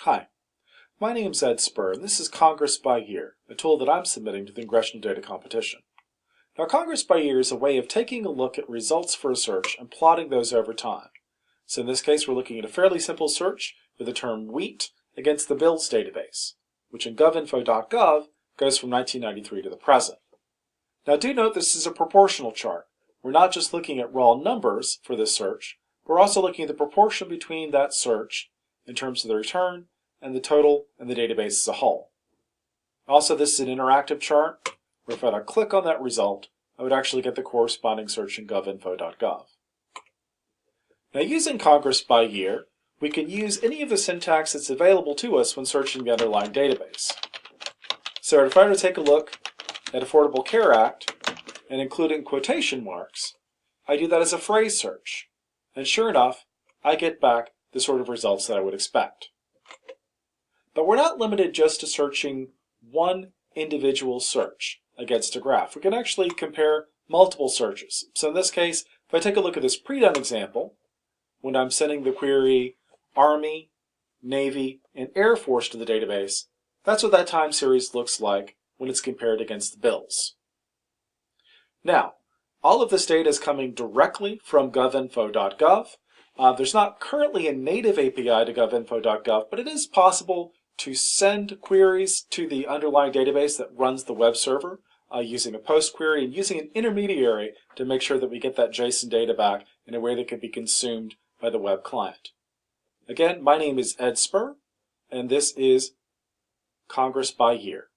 Hi, my name is Ed Spur, and this is Congress by Year, a tool that I'm submitting to the Congressional Data Competition. Now, Congress by Year is a way of taking a look at results for a search and plotting those over time. So in this case, we're looking at a fairly simple search with the term wheat against the bills database, which in govinfo.gov goes from 1993 to the present. Now, do note this is a proportional chart. We're not just looking at raw numbers for this search, we're also looking at the proportion between that search in terms of the return and the total and the database as a whole. Also, this is an interactive chart where if I click on that result, I would actually get the corresponding search in govinfo.gov. Now, using Congress by Year, we can use any of the syntax that's available to us when searching the underlying database. So if I were to take a look at Affordable Care Act and include in quotation marks, I do that as a phrase search. And sure enough, I get back the sort of results that I would expect. But we're not limited just to searching one individual search against a graph. We can actually compare multiple searches. So in this case, if I take a look at this pre-done example, when I'm sending the query Army, Navy, and Air Force to the database, that's what that time series looks like when it's compared against the bills. Now, all of this data is coming directly from govinfo.gov. There's not currently a native API to govinfo.gov, but it is possible to send queries to the underlying database that runs the web server using a post query and using an intermediary to make sure that we get that JSON data back in a way that can be consumed by the web client. Again, my name is Ed Spur, and this is Congress by Year.